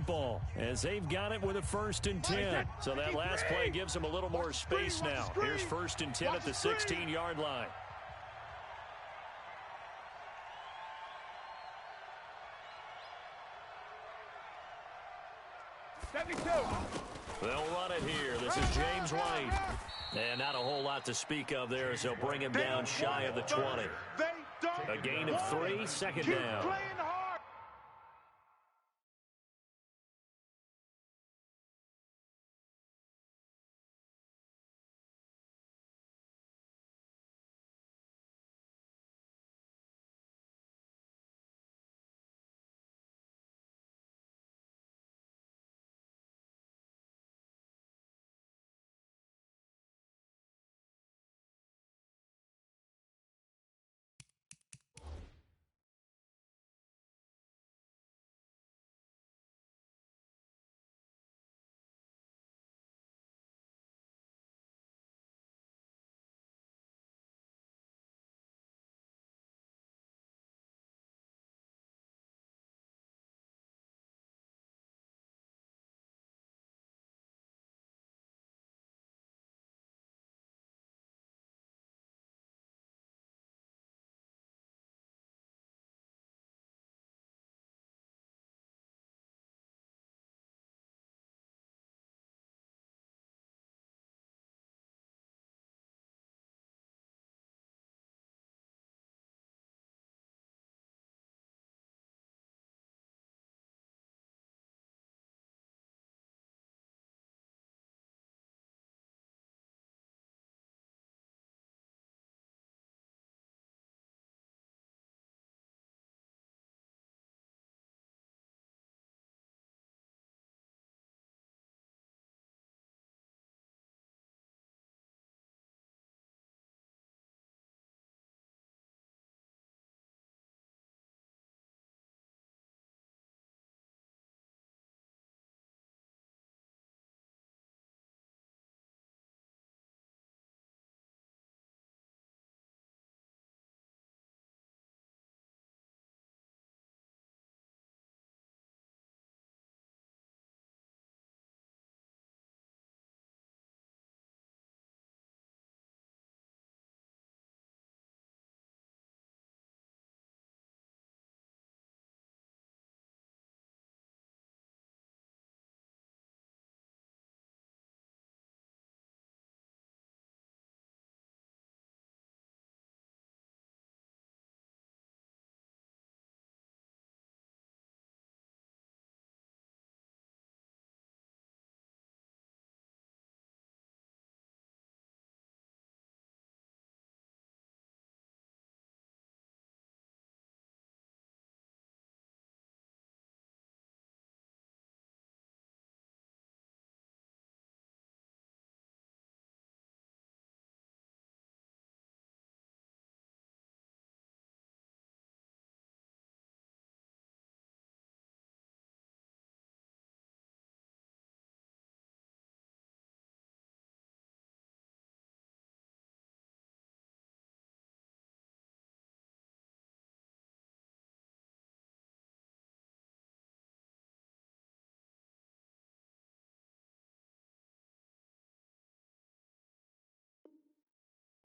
football as they've got it with a 1st and 10. So that last play gives them a little more space now. Here's 1st and 10 at the 16-yard line. They'll run it here. This is James White. And not a whole lot to speak of there as they'll bring him down shy of the 20. A gain of 3, 2nd down.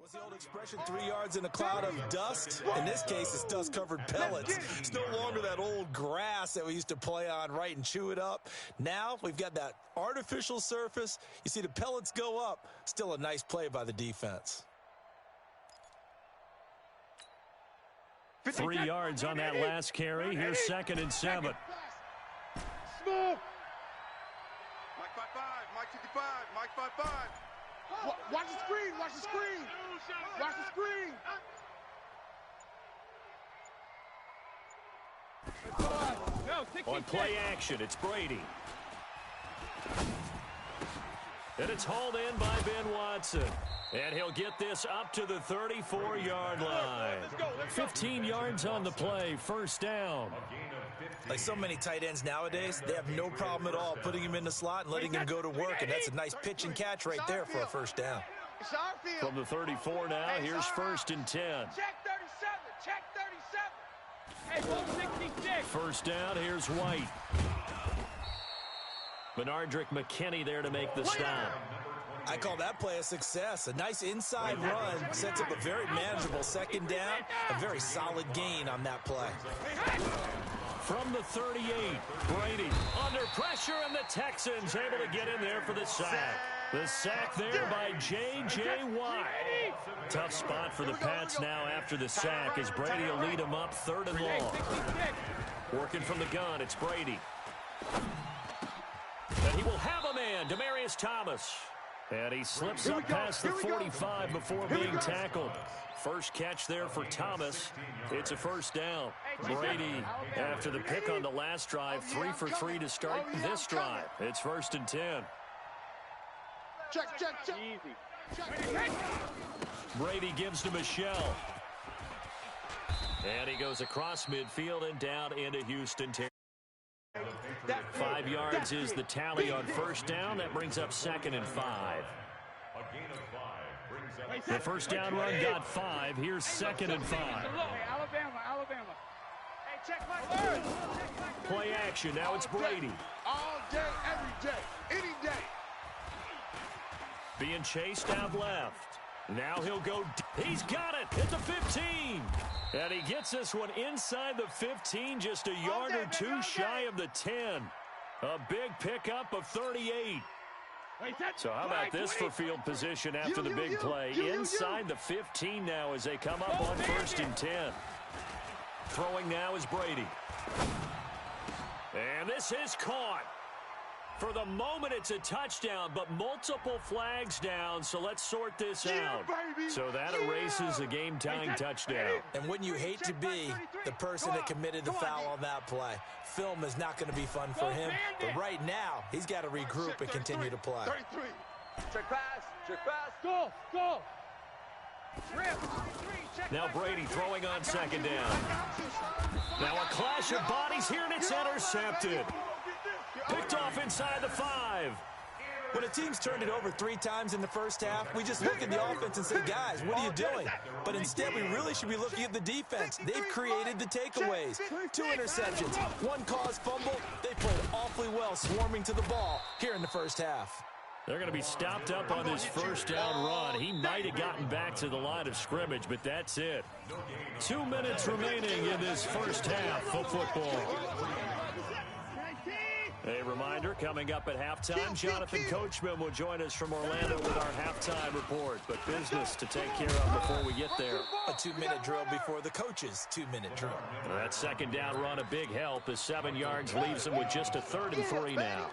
What's the old expression, 3 yards in a cloud of dust? In this case, it's dust-covered pellets. It's no longer that old grass that we used to play on, right, and chew it up. Now we've got that artificial surface. You see the pellets go up. Still a nice play by the defense. 3 yards on that last carry. Here's 2nd and 7. Small. Mike 5-5, Mike 55, Mike 5-5. Watch the screen, watch the screen. Watch the screen. On play action, it's Brady. And it's hauled in by Ben Watson. And he'll get this up to the 34-yard line. 15 yards on the play, 1st down. Like so many tight ends nowadays, they have no problem at all putting him in the slot and letting him go to work. And that's a nice pitch and catch right there for a 1st down. From the 34 now, here's 1st and 10. Check 37, check 37. Hey, 166. 1st down, here's White. Benardrick McKinney there to make the stop. I call that play a success. A nice inside run sets up a very manageable second down. A very solid gain on that play. From the 38, Brady under pressure, and the Texans able to get in there for the sack. The sack there by J.J. Watt. Tough spot for the Pats now after the sack as Brady will lead them up 3rd and long. Working from the gun, it's Brady. And he will have a man, Demaryius Thomas. And he slips up past the 45 before being tackled. First catch there for Thomas. It's a first down. Brady, after the pick on the last drive, 3 for 3 to start this drive. It's 1st and 10. Check. Brady gives to Michelle. And he goes across midfield and down into Houston. 5 yards is the tally on first down. That brings up 2nd and 5. The first down run got 5. Here's 2nd and 5. Alabama. Hey, check my words. Play action. Now it's Brady. All day, every day, any day. Being chased out left. Now he'll go. He's got it at the 15. And he gets this one inside the 15, just a yard or 2 shy of the 10. A big pickup of 38. So how about this for field position after the big play? Inside the 15 now as they come up on 1st and 10. Throwing now is Brady. And this is caught. For the moment, it's a touchdown, but multiple flags down, so let's sort this out. So that erases a game-tying touchdown. And wouldn't you hate to be the person that committed the foul on that play? Film is not going to be fun for him, but right now, he's got to regroup and continue to play. 33. Check pass. Go. Now Brady throwing on 2nd down. Now a clash of bodies here, and it's intercepted. Picked off inside the 5. When a team's turned it over 3 times in the first half, we just look at the offense and say, guys, what are you doing? But instead, we really should be looking at the defense. They've created the takeaways. 2 interceptions, 1 caused fumble. They played awfully well swarming to the ball here in the first half. They're going to be stopped up on this first down run. He might have gotten back to the line of scrimmage, but that's it. 2 minutes remaining in this first half of football. A reminder, coming up at halftime, Jonathan Coachman will join us from Orlando with our halftime report. But business to take care of before we get there. A 2-minute drill before the coach's 2-minute drill. That second down run, a big help as 7 yards leaves him with just a 3rd and 3 now.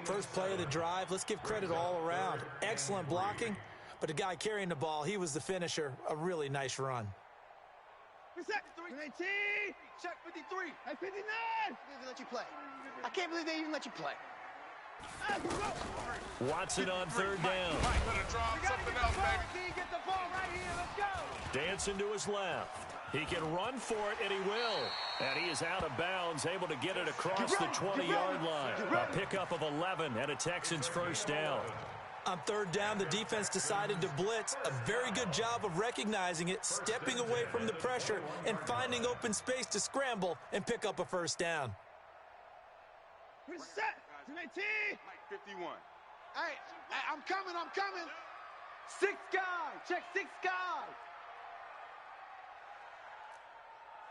First play of the drive, let's give credit all around. Excellent blocking, but the guy carrying the ball, he was the finisher. A really nice run. Check 53. Hey, 59. They let you play. I can't believe they even let you play. Watson on 3rd down. Get the ball right here. Let's go. Dancing to his left. He can run for it, and he will. And he is out of bounds, able to get it across the 20-yard line. A pickup of 11 and a Texans first down. On 3rd down, the defense decided to blitz. A very good job of recognizing it, stepping away from the pressure, and finding open space to scramble and pick up a first down. Set. 51. Hey, I'm coming. 6 guy. Check 6 guy.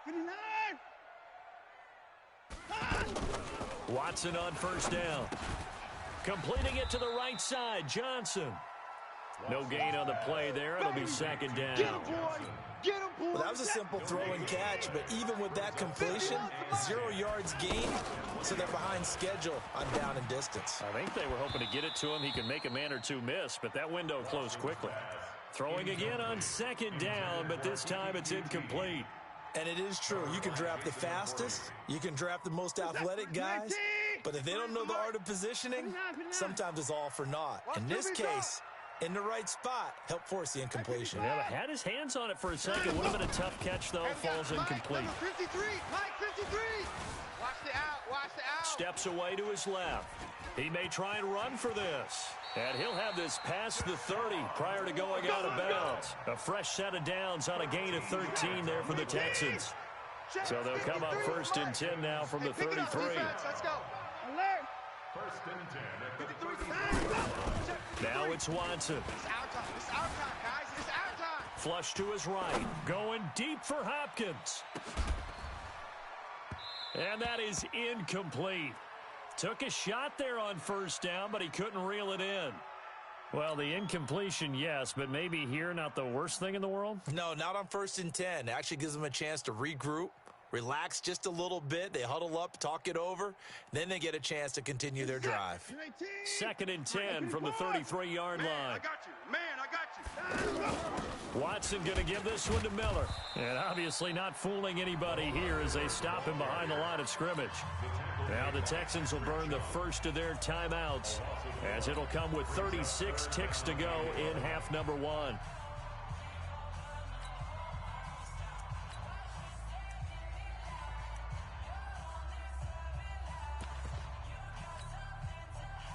59. Watson on first down. Completing it to the right side, Johnson. No gain on the play there. It'll be 2nd down. Get him, boy. Well, that was a simple throw and catch, but even with that completion, 0 yards gained, so they're behind schedule on down and distance. I think they were hoping to get it to him. He could make a man or 2 miss, but that window closed quickly. Throwing again on 2nd down, but this time it's incomplete. And it is true. You can draft the fastest. You can draft the most athletic guys. But if they don't know the art of positioning, sometimes it's all for naught. In this case, in the right spot, help force the incompletion. Yeah, had his hands on it for a second. Would have been a tough catch, though. Falls incomplete. 53. Mike 53. Watch the out. Steps away to his left. He may try and run for this. And he'll have this past the 30 prior to going out of bounds. A fresh set of downs on a gain of 13 there for the Texans. So they'll come up 1st and 10 now from the 33. Let's go. First Now it's Watson. It's our time. It's our time, guys. It's our time. Flush to his right. Going deep for Hopkins. And that is incomplete. Took a shot there on first down, but he couldn't reel it in. Well, the incompletion, yes, but maybe here not the worst thing in the world? No, not on 1st and 10. It actually gives them a chance to regroup, relax just a little bit. They huddle up, talk it over. Then they get a chance to continue their drive. 2nd and 10 from the 33-yard line. I got you. Man, I got you. Watson going to give this one to Miller. And obviously not fooling anybody here as they stop him behind the line of scrimmage. Now the Texans will burn the first of their timeouts as it'll come with 36 ticks to go in half number 1.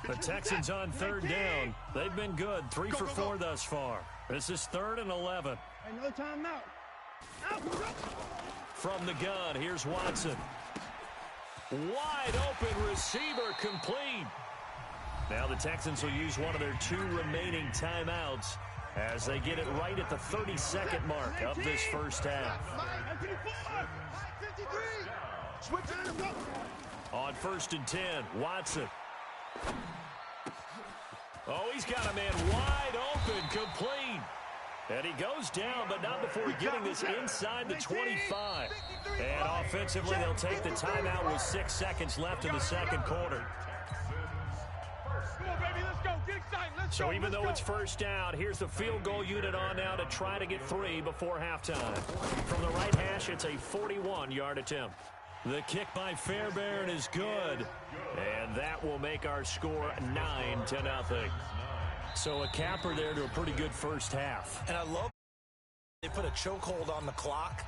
The Texans on 3rd down. They've been good, 3 for 4 thus far. This is 3rd and 11. Hey, no timeout. From the gun, here's Watson. Wide open receiver complete. Now the Texans will use one of their 2 remaining timeouts as they get it right at the 32nd mark of this first half. On 1st and 10, Watson. Oh, he's got a man wide open, complete. And he goes down, but not before getting this inside the 25. And offensively, they'll take the timeout with 6 seconds left in the second quarter. Come on, baby, let's go. Get excited. Let's go. So even though it's first down, here's the field goal unit on now to try to get 3 before halftime. From the right hash, it's a 41-yard attempt. The kick by Fairbairn is good. And that will make our score 9-0. So a capper there to a pretty good first half. And I love they put a chokehold on the clock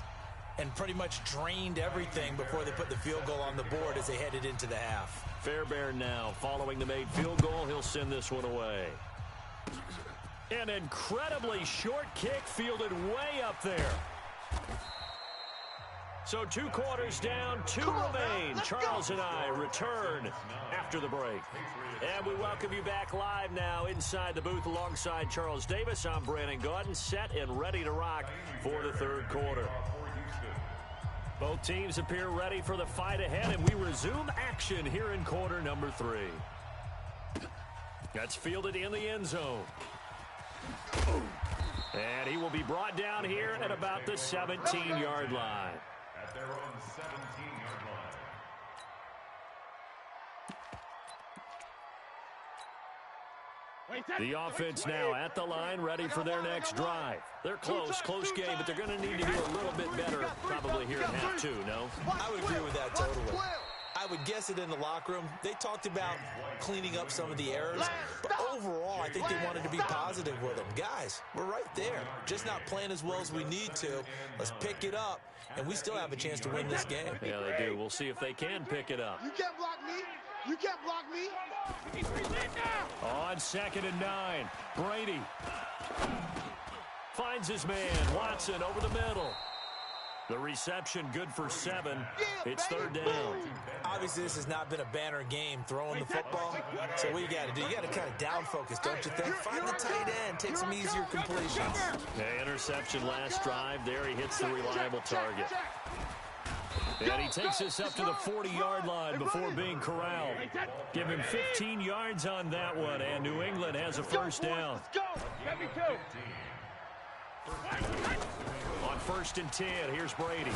and pretty much drained everything before they put the field goal on the board as they headed into the half. Fairbairn now following the made field goal. He'll send this one away. An incredibly short kick fielded way up there. So 2 quarters down, 2 remain. Charles and I return after the break. And we welcome you back live now inside the booth alongside Charles Davis. I'm Brandon Gaudin, set and ready to rock for the 3rd quarter. Both teams appear ready for the fight ahead, and we resume action here in quarter number 3. That's fielded in the end zone. And he will be brought down here at about the 17-yard line. At their own 17-yard line. The offense now at the line, ready for their next drive. They're close game, but they're going to need to do a little bit better probably here in half 2, no? I would agree with that totally. I would guess it in the locker room. They talked about cleaning up some of the errors, but overall, I think they wanted to be positive with them. Guys, we're right there. Just not playing as well as we need to. Let's pick it up, and we still have a chance to win this game. Yeah, they do. We'll see if they can pick it up. You can't block me. You can't block me. On 2nd and 9, Brady finds his man, Watson, over the middle. The reception good for 7. It's 3rd down. Obviously, this has not been a banner game throwing the football. So what you got to do, you got to kind of down focus, don't you think? Find the tight end, take some easier completions. Yeah, interception last drive. There he hits the reliable target. And he takes us up to the 40-yard line before being corralled. Give him 15 yards on that one, and New England has a first down. On 1st and 10, here's Brady.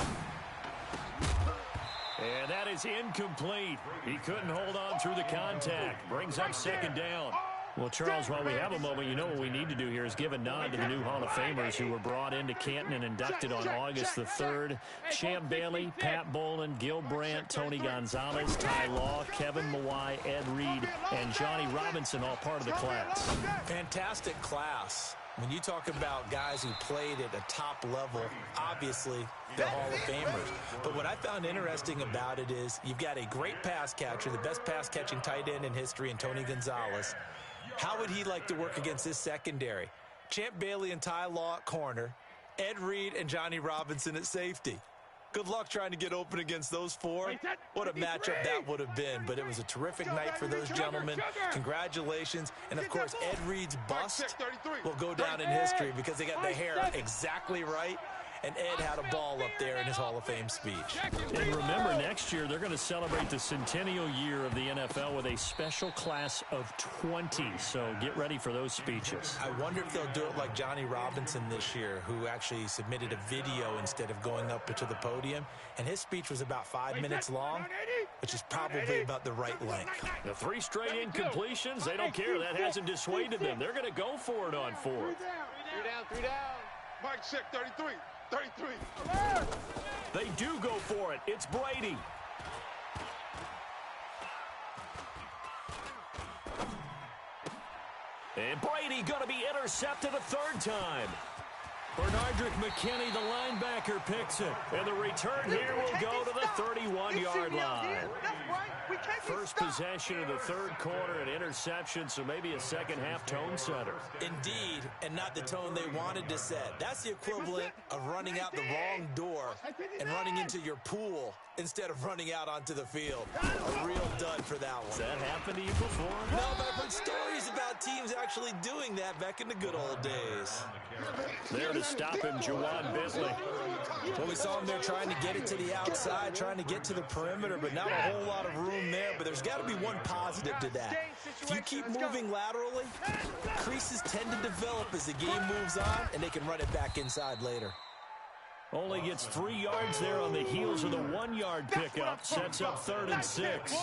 And that is incomplete. He couldn't hold on through the contact. Brings up 2nd down. Well, Charles, while we have a moment, you know what we need to do here is give a nod to the new Hall of Famers who were brought into Canton and inducted on August the 3rd. Champ Bailey, Pat Bolin, Gil Brandt, Tony Gonzalez, Ty Law, Kevin Mawai, Ed Reed, and Johnny Robinson, all part of the class. Fantastic class. When you talk about guys who played at a top level, obviously they're Hall of Famers. But what I found interesting about it is you've got a great pass catcher, the best pass-catching tight end in history, in Tony Gonzalez. How would he like to work against this secondary? Champ Bailey and Ty Law at corner, Ed Reed and Johnny Robinson at safety. Good luck trying to get open against those four. What a matchup that would have been. But it was a terrific night for those gentlemen. Congratulations. And, of course, Ed Reed's bust will go down in history because they got the hair exactly right. And Ed had a ball up there in his Hall of Fame speech. And remember, next year they're going to celebrate the centennial year of the NFL with a special class of 20. So get ready for those speeches. I wonder if they'll do it like Johnny Robinson this year, who actually submitted a video instead of going up to the podium. And his speech was about 5 minutes long, which is probably about the right length. The 3 straight incompletions, they don't care. That hasn't dissuaded them. They're going to go for it on 4th. 3 down. Mike check, 33. 33. They do go for it. It's Brady. And Brady going to be intercepted a 3rd time. Bernardrick McKinney, the linebacker, picks it. And the return here will go to the 31-yard line. First possession of the 3rd quarter, an interception, so maybe a second-half tone setter. Indeed, and not the tone they wanted to set. That's the equivalent of running out the wrong door and running into your pool instead of running out onto the field. A real dud for that one. Has that happened to you before? No, but I've heard stories about teams actually doing that back in the good old days. There to stop him, Jawan Bentley. Well, we saw him there trying to get it to the outside, trying to get to the perimeter, but not a whole lot of room there. But there's got to be one positive to that. If you keep moving laterally, creases tend to develop as the game moves on, and they can run it back inside later. Only gets 3 yards there on the heels of the 1-yard pickup. Sets up 3rd and 6.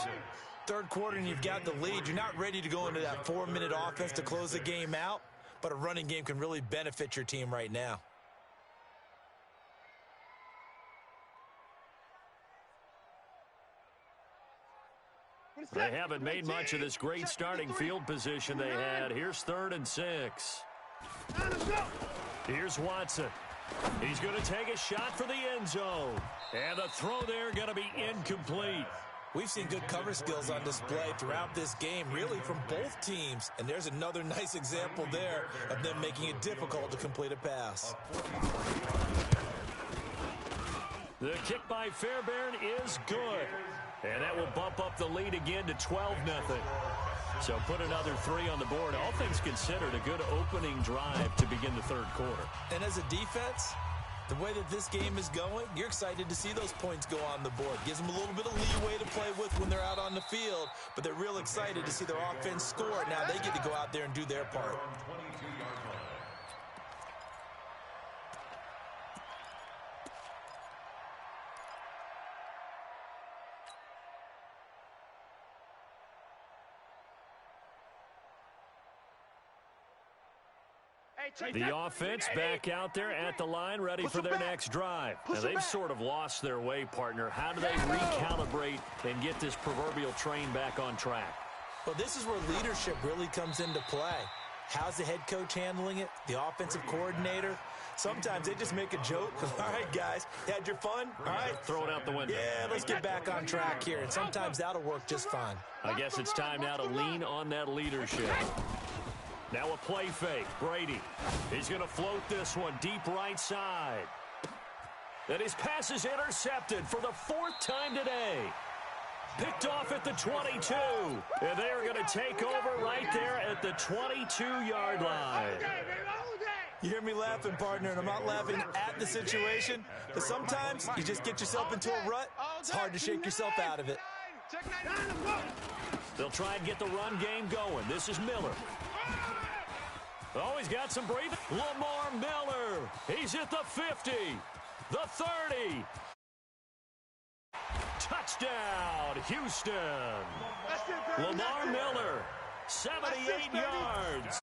3rd quarter, and you've got the lead. You're not ready to go into that 4-minute offense to close the game out, but a running game can really benefit your team right now. They haven't made much of this great starting field position they had. Here's 3rd and 6. Here's Watson. He's going to take a shot for the end zone. And the throw there going to be incomplete. We've seen good cover skills on display throughout this game, really from both teams. And there's another nice example there of them making it difficult to complete a pass. The kick by Fairbairn is good. And that will bump up the lead again to 12-0. So put another 3 on the board. All things considered, a good opening drive to begin the 3rd quarter. And as a defense, the way that this game is going, you're excited to see those points go on the board. Gives them a little bit of leeway to play with when they're out on the field, but they're real excited to see their offense score. Now they get to go out there and do their part. The offense back out there at the line, ready for their next drive. Now, they've sort of lost their way, partner. How do they recalibrate and get this proverbial train back on track? Well, this is where leadership really comes into play. How's the head coach handling it? The offensive coordinator? Sometimes they just make a joke. All right, guys, had your fun? All right. Throw it out the window. Yeah, let's get back on track here. And sometimes that'll work just fine. I guess it's time now to lean on that leadership. Now a play fake. Brady. He's going to float this one deep right side. And his pass is intercepted for the 4th time today. Picked off at the 22. And they are going to take over right there at the 22-yard line. You hear me laughing, partner, and I'm not laughing at the situation. But sometimes you just get yourself into a rut. It's hard to shake yourself out of it. They'll try and get the run game going. This is Miller. Oh, he's got some breathing. Lamar Miller. He's at the 50, the 30. Touchdown, Houston. Lamar Miller, 78 yards.